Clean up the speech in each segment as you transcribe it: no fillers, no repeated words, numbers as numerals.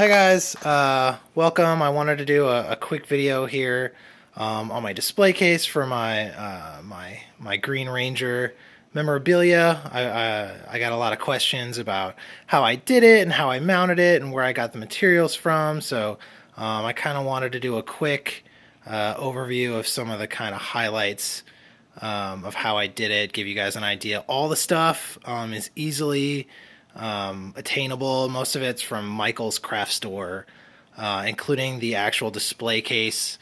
Hi guys, welcome. I wanted to do a quick video here on my display case for my Green Ranger memorabilia. I got a lot of questions about how I did it and how I mounted it and where I got the materials from. So I kind of wanted to do a quick overview of some of the kind of highlights of how I did it, give you guys an idea. All the stuff is easily attainable. Most of it's from Michael's craft store, including the actual display case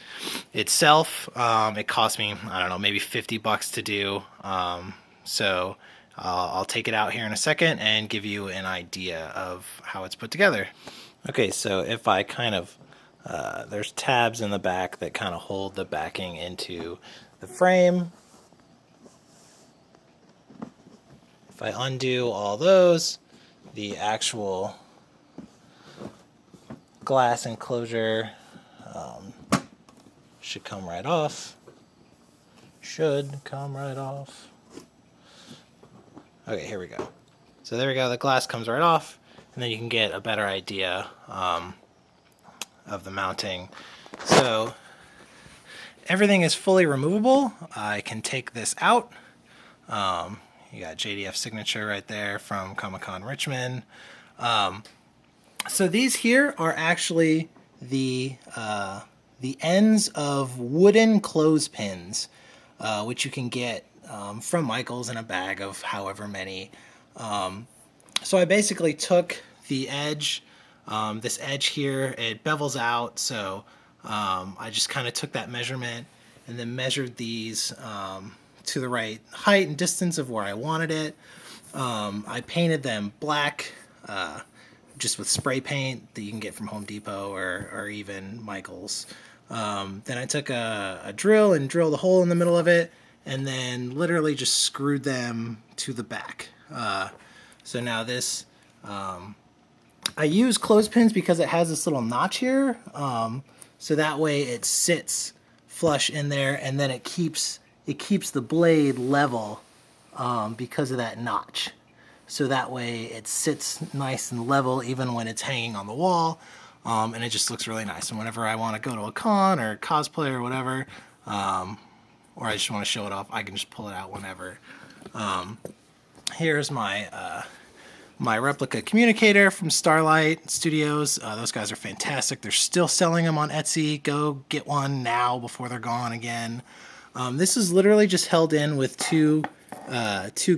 itself. It cost me, I don't know, maybe $50 to do. So I'll take it out here in a second and give you an idea of how it's put together. Okay, so if I kind of, there's tabs in the back that kind of hold the backing into the frame. If I undo all those, the actual glass enclosure should come right off. Should come right off. Okay, here we go. So there we go. The glass comes right off, and then you can get a better idea of the mounting. So everything is fully removable. I can take this out. You got JDF signature right there from Comic-Con Richmond. So these here are actually the ends of wooden clothespins, which you can get from Michael's in a bag of however many. So I basically took the edge, this edge here, it bevels out, so I just kind of took that measurement and then measured these to the right height and distance of where I wanted it. I painted them black, just with spray paint that you can get from Home Depot or even Michael's. Then I took a drill and drilled a hole in the middle of it, and then literally just screwed them to the back. So now this, I use clothespins because it has this little notch here, so that way it sits flush in there, and then it keeps the blade level because of that notch. So that way it sits nice and level even when it's hanging on the wall, and it just looks really nice. And whenever I want to go to a con or cosplay or whatever, or I just want to show it off, I can just pull it out whenever. Here's my my replica communicator from Starlight Studios. Those guys are fantastic. They're still selling them on Etsy. Go get one now before they're gone again. This is literally just held in with two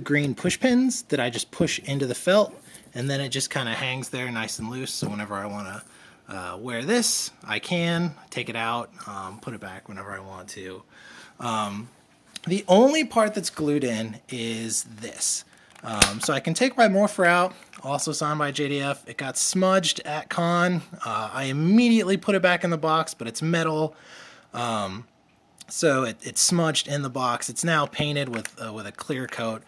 green push pins that I just push into the felt, and then it just kind of hangs there nice and loose. So whenever I want to wear this, I can take it out, put it back whenever I want to. The only part that's glued in is this. So I can take my Morpher out, also signed by JDF. It got smudged at con. I immediately put it back in the box, but it's metal. So it's smudged in the box. It's now painted with a clear coat,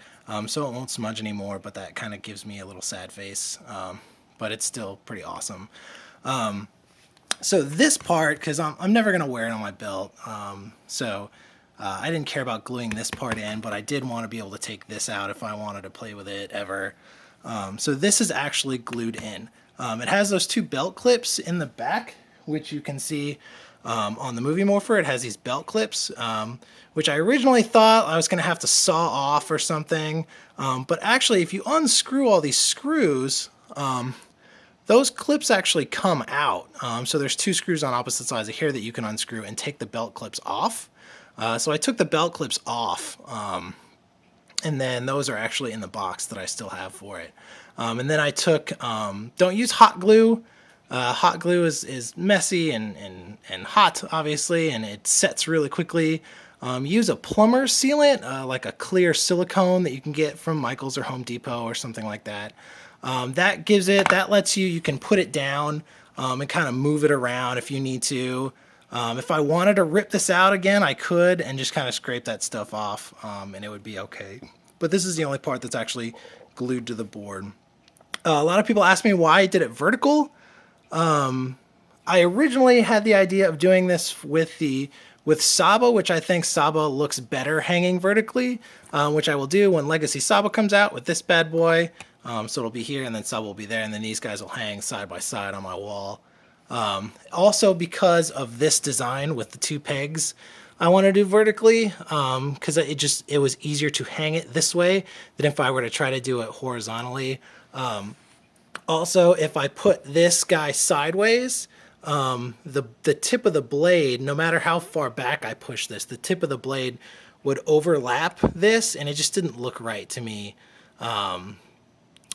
so it won't smudge anymore, but that kind of gives me a little sad face, but it's still pretty awesome. So this part, because I'm never going to wear it on my belt, so I didn't care about gluing this part in, but I did want to be able to take this out if I wanted to play with it ever. So this is actually glued in. It has those two belt clips in the back, which you can see on the movie Morpher. It has these belt clips, which I originally thought I was going to have to saw off or something. But actually, if you unscrew all these screws, those clips actually come out. So there's two screws on opposite sides of here that you can unscrew and take the belt clips off. So I took the belt clips off, and then those are actually in the box that I still have for it. And then I took, don't use hot glue. Hot glue is messy and hot, obviously, and it sets really quickly. Use a plumber's sealant, like a clear silicone that you can get from Michael's or Home Depot or something like that. That lets you can put it down and kind of move it around if you need to. If I wanted to rip this out again, I could and just kind of scrape that stuff off, and it would be okay. But this is the only part that's actually glued to the board. A lot of people ask me why I did it vertical. I originally had the idea of doing this with Saba, which I think Saba looks better hanging vertically, which I will do when Legacy Saba comes out with this bad boy. So it'll be here, and then sub will be there, and then these guys will hang side by side on my wall. Also, because of this design with the 2 pegs, I want to do vertically, because it was easier to hang it this way than if I were to try to do it horizontally. Also, if I put this guy sideways, the tip of the blade, no matter how far back I push this, the tip of the blade would overlap this, and it just didn't look right to me.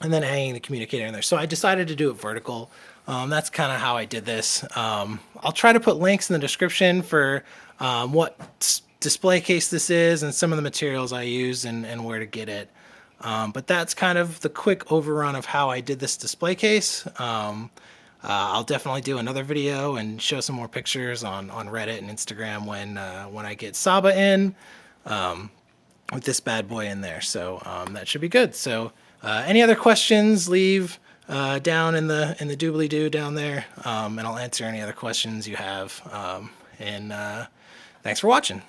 And then hanging the communicator in there. So I decided to do it vertical. That's kind of how I did this. I'll try to put links in the description for what display case this is and some of the materials I use and where to get it. But that's kind of the quick overrun of how I did this display case. I'll definitely do another video and show some more pictures on Reddit and Instagram when I get Saba in with this bad boy in there. So that should be good. So any other questions, leave down in the doobly-doo down there, and I'll answer any other questions you have. And thanks for watching.